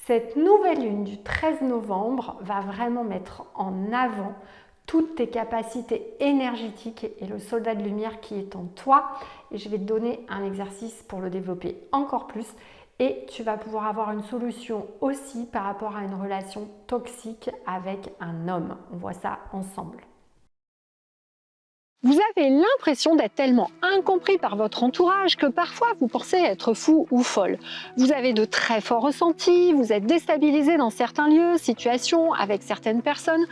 Cette nouvelle lune du 13 novembre va vraiment mettre en avant toutes tes capacités énergétiques et le soldat de lumière qui est en toi. Et je vais te donner un exercice pour le développer encore plus. Et tu vas pouvoir avoir une solution aussi par rapport à une relation toxique avec un homme. On voit ça ensemble. Vous avez l'impression d'être tellement incompris par votre entourage que parfois vous pensez être fou ou folle. Vous avez de très forts ressentis, vous êtes déstabilisé dans certains lieux, situations, avec certaines personnes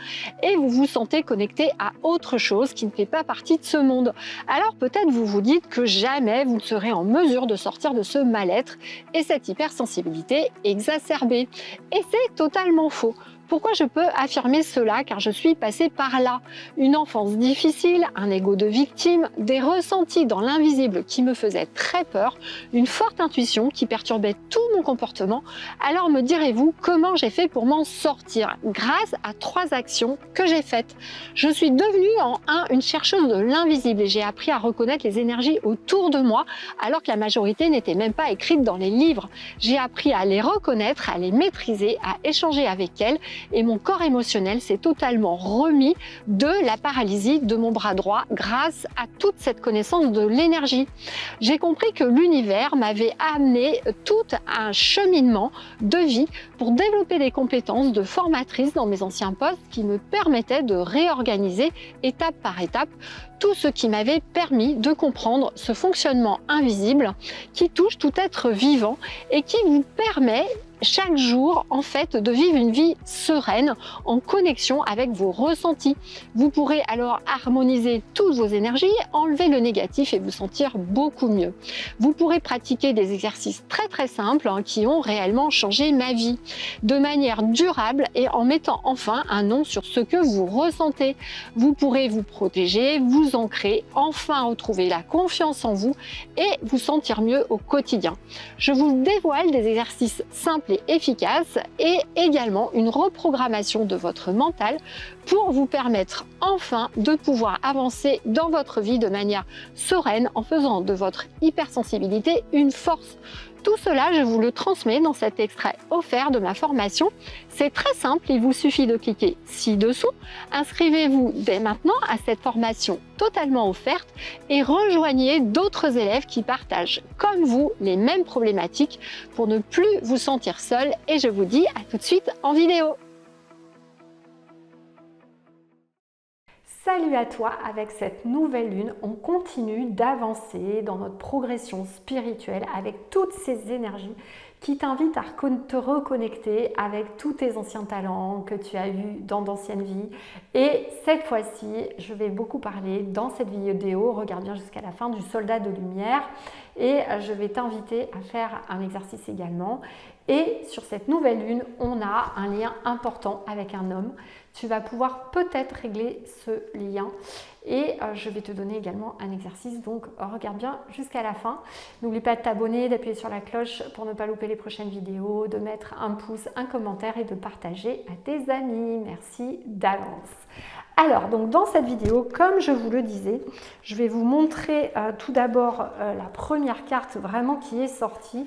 et vous vous sentez connecté à autre chose qui ne fait pas partie de ce monde. Alors peut-être vous vous dites que jamais vous ne serez en mesure de sortir de ce mal-être et cette hypersensibilité exacerbée. Et c'est totalement faux. Pourquoi je peux affirmer cela? Car je suis passée par là. Une enfance difficile, un ego de victime, des ressentis dans l'invisible qui me faisaient très peur, une forte intuition qui perturbait tout mon comportement. Alors me direz-vous comment j'ai fait pour m'en sortir? Grâce à 3 actions que j'ai faites. Je suis devenue en une chercheuse de l'invisible et j'ai appris à reconnaître les énergies autour de moi alors que la majorité n'était même pas écrite dans les livres. J'ai appris à les reconnaître, à les maîtriser, à échanger avec elles. Et mon corps émotionnel s'est totalement remis de la paralysie de mon bras droit grâce à toute cette connaissance de l'énergie. J'ai compris que l'univers m'avait amené tout un cheminement de vie pour développer des compétences de formatrice dans mes anciens postes qui me permettaient de réorganiser étape par étape tout ce qui m'avait permis de comprendre ce fonctionnement invisible qui touche tout être vivant et qui vous permet chaque jour en fait de vivre une vie sereine en connexion avec vos ressentis. Vous pourrez alors harmoniser toutes vos énergies, enlever le négatif et vous sentir beaucoup mieux. Vous pourrez pratiquer des exercices très simples qui ont réellement changé ma vie de manière durable et en mettant enfin un nom sur ce que vous ressentez. Vous pourrez vous protéger, vous ancrer, enfin retrouver la confiance en vous et vous sentir mieux au quotidien. Je vous dévoile des exercices simples et efficace et également une reprogrammation de votre mental pour vous permettre enfin de pouvoir avancer dans votre vie de manière sereine en faisant de votre hypersensibilité une force. Tout cela, je vous le transmets dans cet extrait offert de ma formation. C'est très simple, il vous suffit de cliquer ci-dessous. Inscrivez-vous dès maintenant à cette formation totalement offerte et rejoignez d'autres élèves qui partagent comme vous les mêmes problématiques pour ne plus vous sentir seul. Et je vous dis à tout de suite en vidéo. Salut à toi, avec cette nouvelle lune, on continue d'avancer dans notre progression spirituelle avec toutes ces énergies qui t'invitent à te reconnecter avec tous tes anciens talents que tu as eus dans d'anciennes vies. Et cette fois-ci, je vais beaucoup parler dans cette vidéo, regarde bien jusqu'à la fin, du soldat de lumière. Et je vais t'inviter à faire un exercice également. Et sur cette nouvelle lune, on a un lien important avec un homme. Tu vas pouvoir peut-être régler ce lien et je vais te donner également un exercice, donc regarde bien jusqu'à la fin. N'oublie pas de t'abonner, d'appuyer sur la cloche pour ne pas louper les prochaines vidéos, de mettre un pouce, un commentaire et de partager à tes amis. Merci d'avance. Alors, donc dans cette vidéo, comme je vous le disais, je vais vous montrer tout d'abord la première carte vraiment qui est sortie,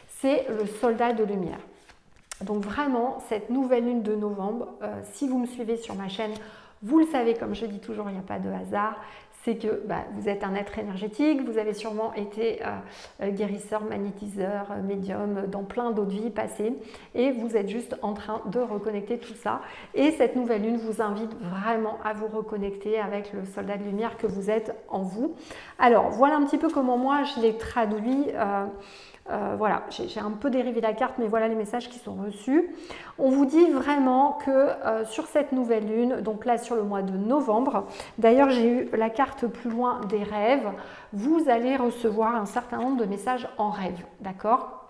c'est le soldat de lumière. Donc vraiment, cette nouvelle lune de novembre, si vous me suivez sur ma chaîne, vous le savez, comme je dis toujours, il n'y a pas de hasard. C'est que vous êtes un être énergétique, vous avez sûrement été guérisseur, magnétiseur, médium dans plein d'autres vies passées et vous êtes juste en train de reconnecter tout ça. Et cette nouvelle lune vous invite vraiment à vous reconnecter avec le soldat de lumière que vous êtes en vous. Alors voilà un petit peu comment moi je l'ai traduit. Voilà, j'ai un peu dérivé la carte, mais voilà les messages qui sont reçus. On vous dit vraiment que sur cette nouvelle lune, donc là sur le mois de novembre, d'ailleurs j'ai eu la carte plus loin des rêves, vous allez recevoir un certain nombre de messages en rêve, d'accord ?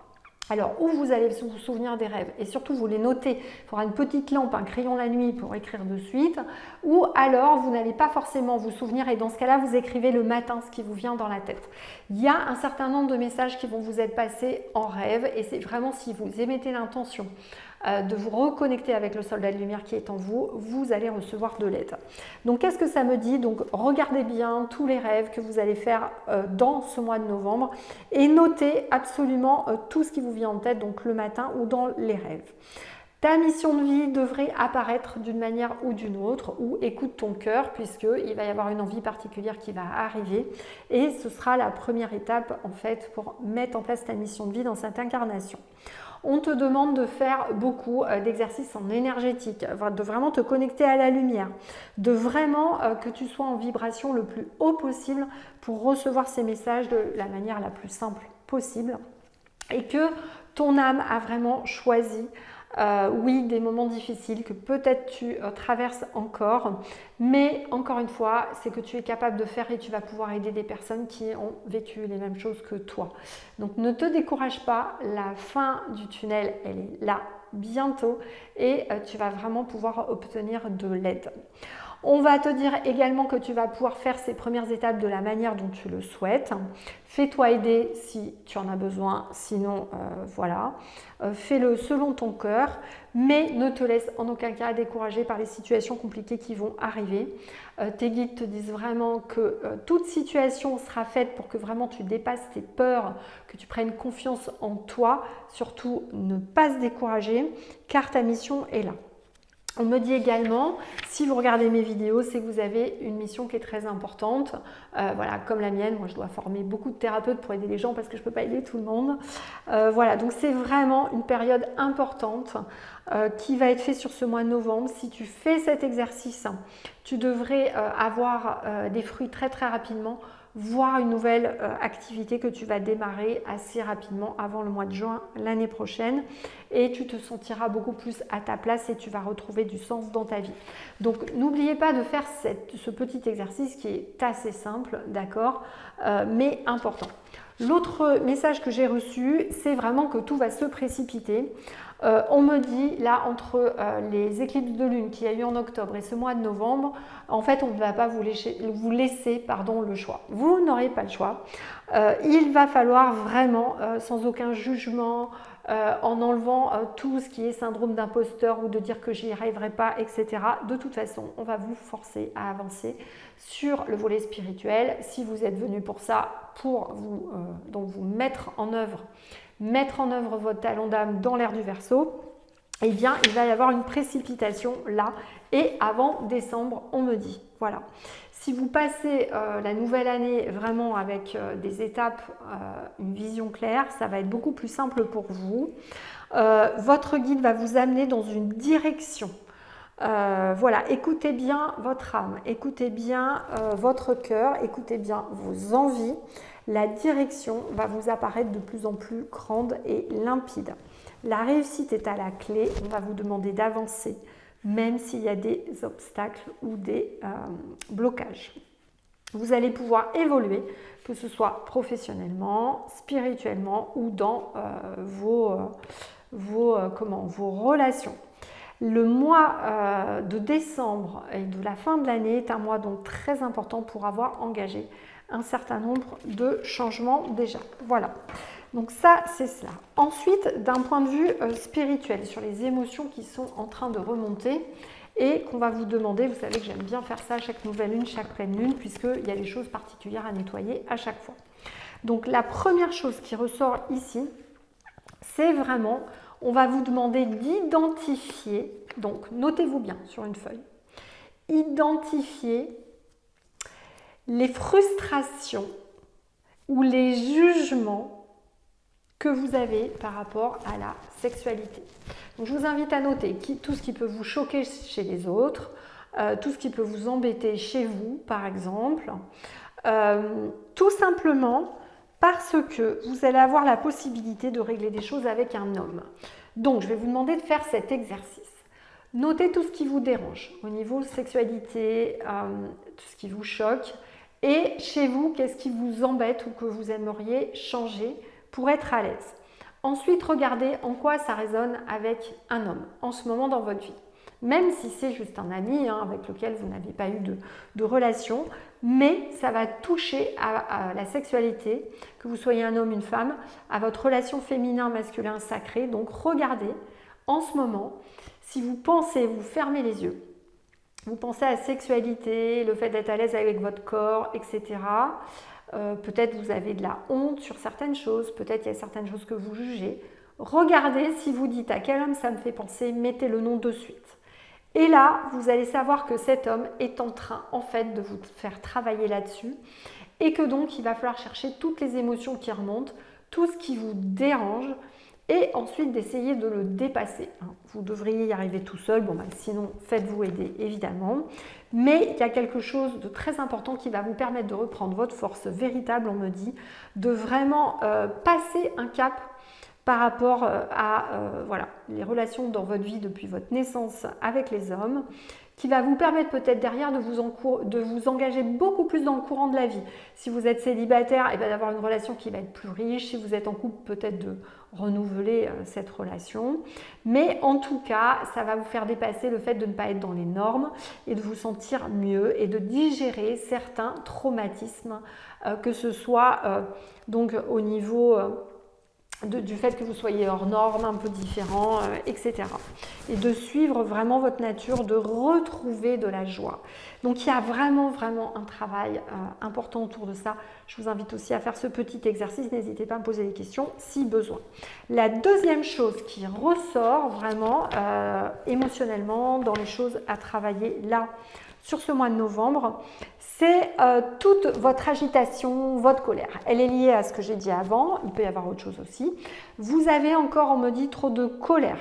Alors, ou vous allez vous souvenir des rêves et surtout vous les notez, il faudra une petite lampe, un crayon la nuit pour écrire de suite, ou alors vous n'allez pas forcément vous souvenir et dans ce cas-là, vous écrivez le matin ce qui vous vient dans la tête. Il y a un certain nombre de messages qui vont vous être passés en rêve et c'est vraiment si vous émettez l'intention de vous reconnecter avec le soldat de lumière qui est en vous, vous allez recevoir de l'aide. Donc qu'est-ce que ça me dit? Donc regardez bien tous les rêves que vous allez faire dans ce mois de novembre et notez absolument tout ce qui vous vient en tête, donc le matin ou dans les rêves. Ta mission de vie devrait apparaître d'une manière ou d'une autre, ou écoute ton cœur, puisqu'il va y avoir une envie particulière qui va arriver, et ce sera la première étape en fait pour mettre en place ta mission de vie dans cette incarnation. On te demande de faire beaucoup d'exercices en énergétique, de vraiment te connecter à la lumière, de vraiment que tu sois en vibration le plus haut possible pour recevoir ces messages de la manière la plus simple possible, et que ton âme a vraiment choisi oui, des moments difficiles que peut-être tu traverses encore, mais encore une fois, c'est que tu es capable de faire et tu vas pouvoir aider des personnes qui ont vécu les mêmes choses que toi. Donc ne te décourage pas, la fin du tunnel, elle est là bientôt et tu vas vraiment pouvoir obtenir de l'aide. On va te dire également que tu vas pouvoir faire ces premières étapes de la manière dont tu le souhaites. Fais-toi aider si tu en as besoin, sinon voilà. Fais-le selon ton cœur, mais ne te laisse en aucun cas décourager par les situations compliquées qui vont arriver. Tes guides te disent vraiment que toute situation sera faite pour que vraiment tu dépasses tes peurs, que tu prennes confiance en toi. Surtout, ne pas se décourager, car ta mission est là. On me dit également, si vous regardez mes vidéos, c'est que vous avez une mission qui est très importante. Voilà, comme la mienne, moi je dois former beaucoup de thérapeutes pour aider les gens parce que je ne peux pas aider tout le monde. Voilà, donc c'est vraiment une période importante qui va être faite sur ce mois de novembre. Si tu fais cet exercice, tu devrais avoir des fruits très très rapidement, voire une nouvelle activité que tu vas démarrer assez rapidement avant le mois de juin l'année prochaine et tu te sentiras beaucoup plus à ta place et tu vas retrouver du sens dans ta vie. Donc n'oubliez pas de faire ce petit exercice qui est assez simple, d'accord, mais important. L'autre message que j'ai reçu, c'est vraiment que tout va se précipiter. On me dit là entre les éclipses de lune qu'il y a eu en octobre et ce mois de novembre, en fait on ne va pas vous laisser le choix. Vous n'aurez pas le choix. Il va falloir vraiment sans aucun jugement, en enlevant tout ce qui est syndrome d'imposteur ou de dire que j'y arriverai pas, etc. De toute façon, on va vous forcer à avancer sur le volet spirituel. Si vous êtes venu pour ça, pour vous, donc vous mettre en œuvre votre talent d'âme dans l'ère du Verseau, eh bien, il va y avoir une précipitation là et avant décembre, on me dit. Voilà. Si vous passez la nouvelle année vraiment avec des étapes, une vision claire, ça va être beaucoup plus simple pour vous. Votre guide va vous amener dans une direction. Voilà, écoutez bien votre âme, écoutez bien votre cœur, écoutez bien vos envies. La direction va vous apparaître de plus en plus grande et limpide. La réussite est à la clé, on va vous demander d'avancer, même s'il y a des obstacles ou des blocages. Vous allez pouvoir évoluer, que ce soit professionnellement, spirituellement ou dans vos relations. Le mois de décembre et de la fin de l'année est un mois donc très important pour avoir engagé un certain nombre de changements déjà. Voilà, donc ça c'est cela. Ensuite, d'un point de vue spirituel, sur les émotions qui sont en train de remonter et qu'on va vous demander, vous savez que j'aime bien faire ça à chaque nouvelle lune, chaque pleine lune, puisqu'il y a des choses particulières à nettoyer à chaque fois. Donc la première chose qui ressort ici, c'est vraiment, on va vous demander d'identifier, donc notez-vous bien sur une feuille, identifier les frustrations ou les jugements que vous avez par rapport à la sexualité. Donc, je vous invite à noter tout ce qui peut vous choquer chez les autres, tout ce qui peut vous embêter chez vous, par exemple, tout simplement parce que vous allez avoir la possibilité de régler des choses avec un homme. Donc, je vais vous demander de faire cet exercice. Notez tout ce qui vous dérange au niveau sexualité, tout ce qui vous choque. Et chez vous, qu'est-ce qui vous embête ou que vous aimeriez changer pour être à l'aise. Ensuite, regardez en quoi ça résonne avec un homme en ce moment dans votre vie. Même si c'est juste un ami avec lequel vous n'avez pas eu de relation, mais ça va toucher à la sexualité, que vous soyez un homme, une femme, à votre relation féminin-masculin sacré. Donc regardez En ce moment, si vous pensez, vous fermez les yeux, vous pensez à la sexualité, le fait d'être à l'aise avec votre corps, etc. Peut-être vous avez de la honte sur certaines choses, peut-être il y a certaines choses que vous jugez. Regardez si vous dites à quel homme ça me fait penser, mettez le nom de suite. Et là, vous allez savoir que cet homme est en train en fait de vous faire travailler là-dessus et que donc il va falloir chercher toutes les émotions qui remontent, tout ce qui vous dérange et ensuite d'essayer de le dépasser. Vous devriez y arriver tout seul, sinon faites-vous aider évidemment. Mais il y a quelque chose de très important qui va vous permettre de reprendre votre force véritable, on me dit, de vraiment passer un cap par rapport à les relations dans votre vie depuis votre naissance avec les hommes, qui va vous permettre peut-être derrière de vous engager beaucoup plus dans le courant de la vie. Si vous êtes célibataire, d'avoir une relation qui va être plus riche. Si vous êtes en couple, peut-être de renouveler cette relation. Mais en tout cas, ça va vous faire dépasser le fait de ne pas être dans les normes et de vous sentir mieux et de digérer certains traumatismes, que ce soit donc au niveau du fait que vous soyez hors norme, un peu différent, etc. Et de suivre vraiment votre nature, de retrouver de la joie. Donc il y a vraiment un travail important autour de ça. Je vous invite aussi à faire ce petit exercice. N'hésitez pas à me poser des questions si besoin. La deuxième chose qui ressort vraiment émotionnellement dans les choses à travailler là, sur ce mois de novembre, c'est toute votre agitation, votre colère. Elle est liée à ce que j'ai dit avant, il peut y avoir autre chose aussi. Vous avez encore, on me dit, trop de colère,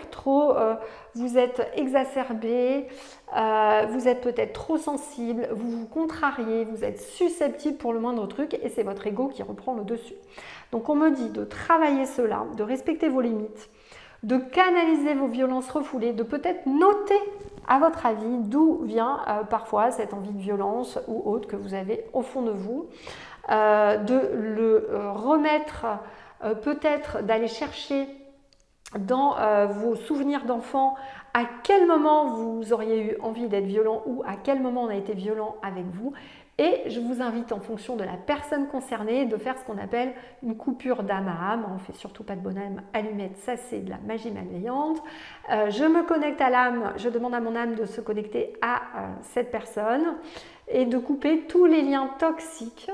vous êtes exacerbé, vous êtes peut-être trop sensible, vous vous contrariez, vous êtes susceptible pour le moindre truc et c'est votre ego qui reprend le dessus. Donc on me dit de travailler cela, de respecter vos limites, de canaliser vos violences refoulées, de peut-être noter à votre avis d'où vient parfois cette envie de violence ou autre que vous avez au fond de vous, de le remettre, peut-être d'aller chercher dans vos souvenirs d'enfant à quel moment vous auriez eu envie d'être violent ou à quel moment on a été violent avec vous. Et je vous invite en fonction de la personne concernée de faire ce qu'on appelle une coupure d'âme à âme. On ne fait surtout pas de bonne âme allumette, ça c'est de la magie malveillante. Je me connecte à l'âme, je demande à mon âme de se connecter à cette personne et de couper tous les liens toxiques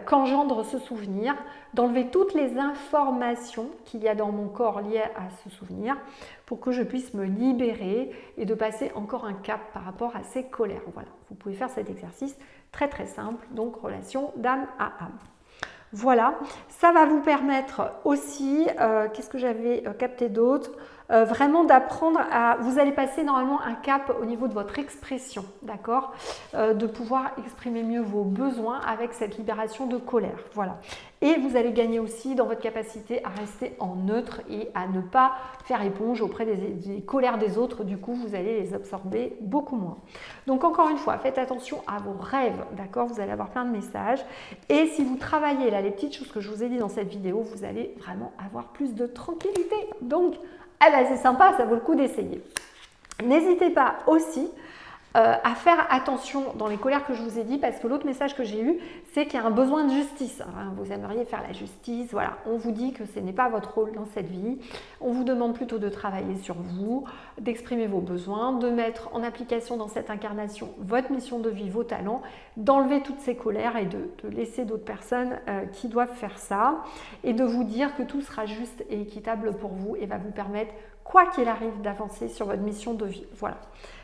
qu'engendre ce souvenir, d'enlever toutes les informations qu'il y a dans mon corps liées à ce souvenir pour que je puisse me libérer et de passer encore un cap par rapport à ces colères. Voilà, vous pouvez faire cet exercice très simple, donc relation d'âme à âme. Voilà, ça va vous permettre aussi, qu'est-ce que j'avais capté d'autre, vraiment d'apprendre à... Vous allez passer normalement un cap au niveau de votre expression, d'accord, de pouvoir exprimer mieux vos besoins avec cette libération de colère, voilà. Et vous allez gagner aussi dans votre capacité à rester en neutre et à ne pas faire éponge auprès des colères des autres. Du coup, vous allez les absorber beaucoup moins. Donc encore une fois, faites attention à vos rêves, d'accord? Vous allez avoir plein de messages. Et si vous travaillez là, les petites choses que je vous ai dit dans cette vidéo, vous allez vraiment avoir plus de tranquillité. Donc, c'est sympa, ça vaut le coup d'essayer. N'hésitez pas aussi à faire attention dans les colères que je vous ai dit, parce que l'autre message que j'ai eu, c'est qu'il y a un besoin de justice. Vous aimeriez faire la justice, voilà. On vous dit que ce n'est pas votre rôle dans cette vie. On vous demande plutôt de travailler sur vous, d'exprimer vos besoins, de mettre en application dans cette incarnation votre mission de vie, vos talents, d'enlever toutes ces colères et de laisser d'autres personnes qui doivent faire ça et de vous dire que tout sera juste et équitable pour vous et va vous permettre, quoi qu'il arrive, d'avancer sur votre mission de vie. Voilà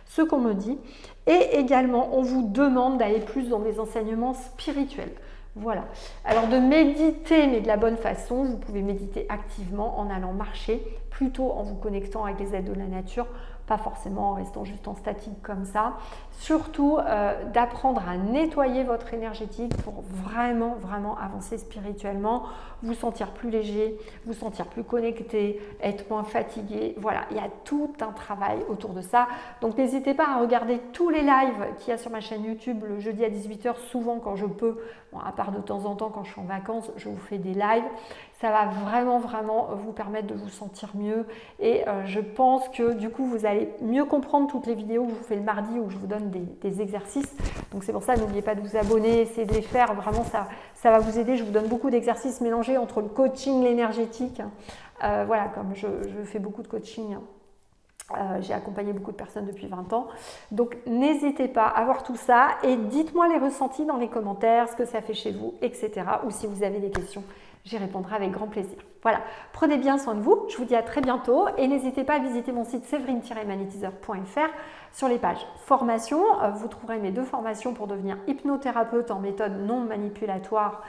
ce qu'on me dit. Et également, on vous demande d'aller plus dans des enseignements spirituels. Voilà. Alors de méditer, mais de la bonne façon, vous pouvez méditer activement en allant marcher, plutôt en vous connectant avec les aides de la nature, pas forcément en restant juste en statique comme ça. Surtout d'apprendre à nettoyer votre énergétique pour vraiment avancer spirituellement, vous sentir plus léger, vous sentir plus connecté, être moins fatigué. Voilà, il y a tout un travail autour de ça. Donc n'hésitez pas à regarder tous les lives qu'il y a sur ma chaîne YouTube le jeudi à 18 h, souvent quand je peux, bon, à part de temps en temps quand je suis en vacances, je vous fais des lives. Ça va vraiment vous permettre de vous sentir mieux et je pense que du coup vous allez allez mieux comprendre toutes les vidéos que je vous fais le mardi où je vous donne des exercices. Donc c'est pour ça, n'oubliez pas de vous abonner, essayez de les faire, vraiment ça va vous aider. Je vous donne beaucoup d'exercices mélangés entre le coaching, l'énergétique. Voilà, comme je fais beaucoup de coaching. J'ai accompagné beaucoup de personnes depuis 20 ans. Donc n'hésitez pas à voir tout ça et dites-moi les ressentis dans les commentaires, ce que ça fait chez vous, etc. Ou si vous avez des questions, j'y répondrai avec grand plaisir. Voilà, prenez bien soin de vous, je vous dis à très bientôt et n'hésitez pas à visiter mon site séverine-magnétiseur.fr. Sur les pages formation, vous trouverez mes 2 formations pour devenir hypnothérapeute en méthode non manipulatoire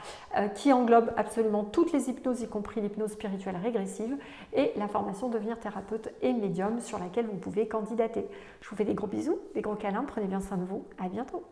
qui englobe absolument toutes les hypnoses, y compris l'hypnose spirituelle régressive et la formation devenir thérapeute et médium sur laquelle vous pouvez candidater. Je vous fais des gros bisous, des gros câlins, prenez bien soin de vous, à bientôt.